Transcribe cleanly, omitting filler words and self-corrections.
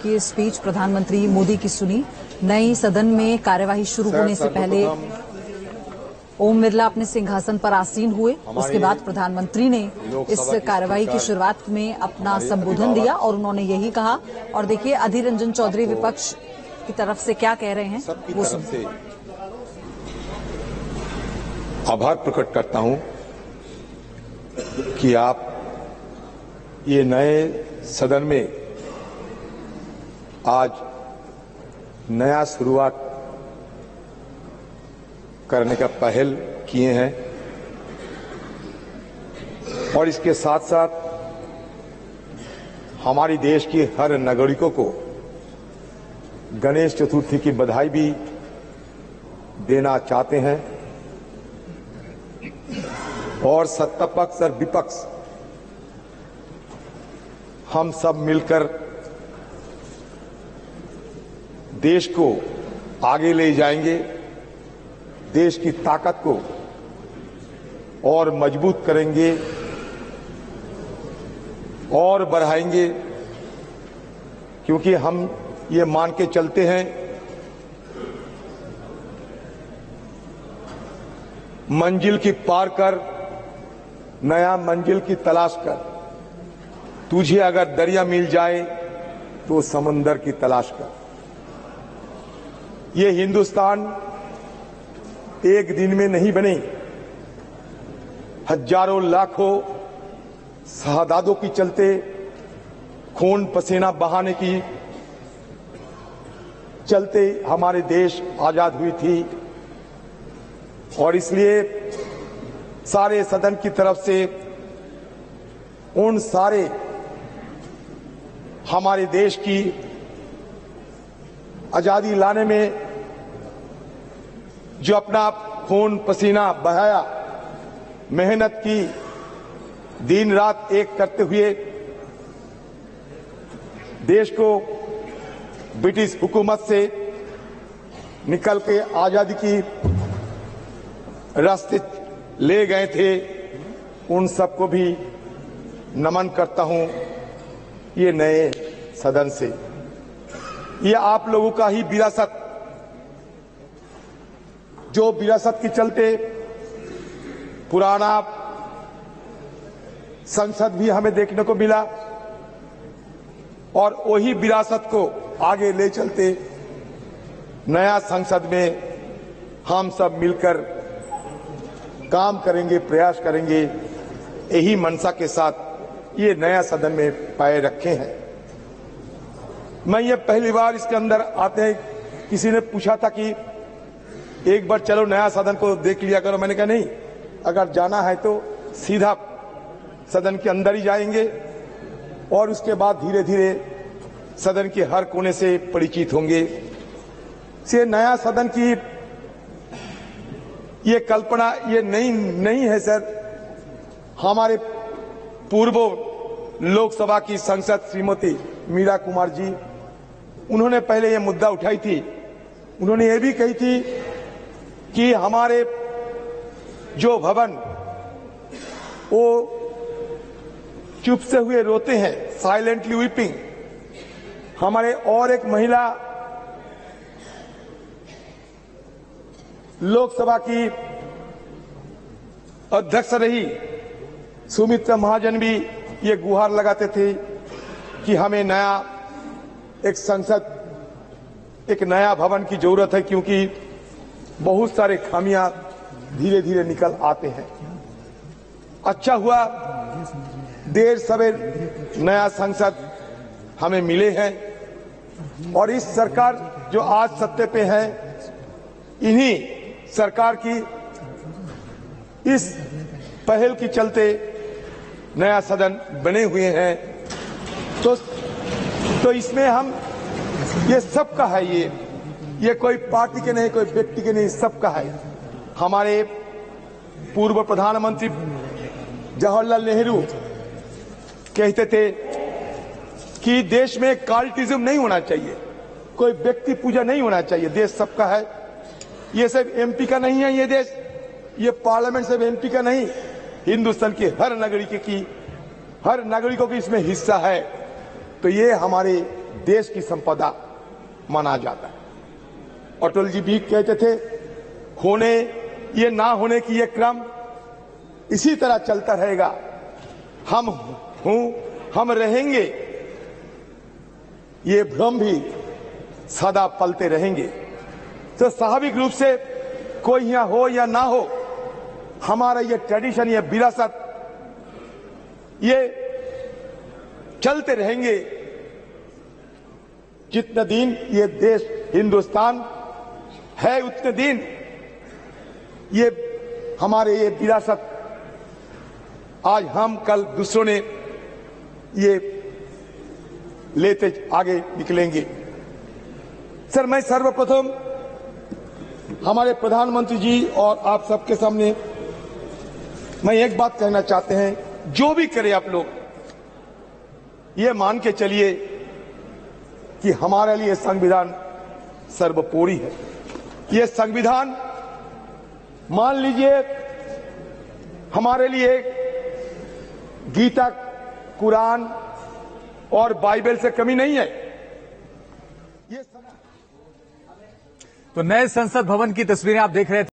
देखिए स्पीच प्रधानमंत्री मोदी की सुनी। नई सदन में कार्यवाही शुरू होने से पहले ओम बिरला अपने सिंहासन पर आसीन हुए। उसके बाद प्रधानमंत्री ने इस कार्यवाही की शुरुआत में अपना संबोधन दिया और उन्होंने यही कहा। और देखिए अधीर रंजन चौधरी विपक्ष की तरफ से क्या कह रहे हैं वो सुनिए। आभार प्रकट करता हूं कि आप ये नए सदन में आज नया शुरुआत करने का पहल किए हैं और इसके साथ साथ हमारी देश के हर नागरिकों को गणेश चतुर्थी की बधाई भी देना चाहते हैं। और सत्ता पक्ष और विपक्ष हम सब मिलकर देश को आगे ले जाएंगे, देश की ताकत को और मजबूत करेंगे और बढ़ाएंगे, क्योंकि हम ये मान के चलते हैं मंजिल की पार कर नया मंजिल की तलाश कर, तुझे अगर दरिया मिल जाए तो समंदर की तलाश कर। ये हिंदुस्तान एक दिन में नहीं बने, हजारों लाखों शहादातों की चलते खून पसीना बहाने की चलते हमारे देश आजाद हुई थी। और इसलिए सारे सदन की तरफ से उन सारे हमारे देश की आजादी लाने में जो अपना खून पसीना बहाया, मेहनत की, दिन रात एक करते हुए देश को ब्रिटिश हुकूमत से निकल के आजादी की रास्ते ले गए थे, उन सबको भी नमन करता हूं। ये नए सदन से ये आप लोगों का ही विरासत, जो विरासत के चलते पुराना संसद भी हमें देखने को मिला और वही विरासत को आगे ले चलते नया संसद में हम सब मिलकर काम करेंगे, प्रयास करेंगे। यही मनसा के साथ ये नया सदन में पाए रखे हैं। मैं ये पहली बार इसके अंदर आते हैं, किसी ने पूछा था कि एक बार चलो नया सदन को देख लिया करो। मैंने कहा नहीं, अगर जाना है तो सीधा सदन के अंदर ही जाएंगे और उसके बाद धीरे धीरे सदन के हर कोने से परिचित होंगे। ये नया सदन की ये कल्पना ये नहीं है सर। हमारे पूर्व लोकसभा की सांसद श्रीमती मीरा कुमार जी, उन्होंने पहले ये मुद्दा उठाई थी। उन्होंने ये भी कही थी कि हमारे जो भवन वो चुप से हुए रोते हैं, साइलेंटली वीपिंग। हमारे और एक महिला लोकसभा की अध्यक्ष रही, सुमित्रा महाजन, भी ये गुहार लगाते थे कि हमें नया एक संसद, एक नया भवन की जरूरत है, क्योंकि बहुत सारे खामियां धीरे धीरे निकल आते हैं। अच्छा हुआ देर सवेर नया संसद हमें मिले हैं और इस सरकार जो आज सत्ते पे है, इन्हीं सरकार की इस पहल के चलते नया सदन बने हुए हैं। तो इसमें हम ये सबका है, ये कोई पार्टी के नहीं, कोई व्यक्ति के नहीं, सबका है। हमारे पूर्व प्रधानमंत्री जवाहरलाल नेहरू कहते थे कि देश में कार्टिज्म नहीं होना चाहिए, कोई व्यक्ति पूजा नहीं होना चाहिए, देश सबका है। ये सिर्फ एमपी का नहीं है, ये देश, ये पार्लियामेंट सिर्फ एमपी का नहीं, हिंदुस्तान के हर नागरिकों की इसमें हिस्सा है। तो ये हमारे देश की संपदा माना जाता है। अटल जी भी कहते थे, होने ये ना होने की ये क्रम इसी तरह चलता रहेगा, हम रहेंगे, ये भ्रम भी सदा पलते रहेंगे। तो स्वाभाविक रूप से कोई यहां हो या ना हो, हमारा ये ट्रेडिशन, ये विरासत, ये चलते रहेंगे जितने दिन ये देश हिंदुस्तान है, उतने दिन ये हमारे ये विरासत आज हम कल दूसरों ने ये लेते आगे निकलेंगे। सर, मैं सर्वप्रथम हमारे प्रधानमंत्री जी और आप सबके सामने मैं एक बात कहना चाहते हैं, जो भी करें आप लोग ये मान के चलिए कि हमारे लिए संविधान सर्वोपरि है। ये संविधान मान लीजिए हमारे लिए गीता, कुरान और बाइबल से कमी नहीं है। तो नए संसद भवन की तस्वीरें आप देख रहे थे।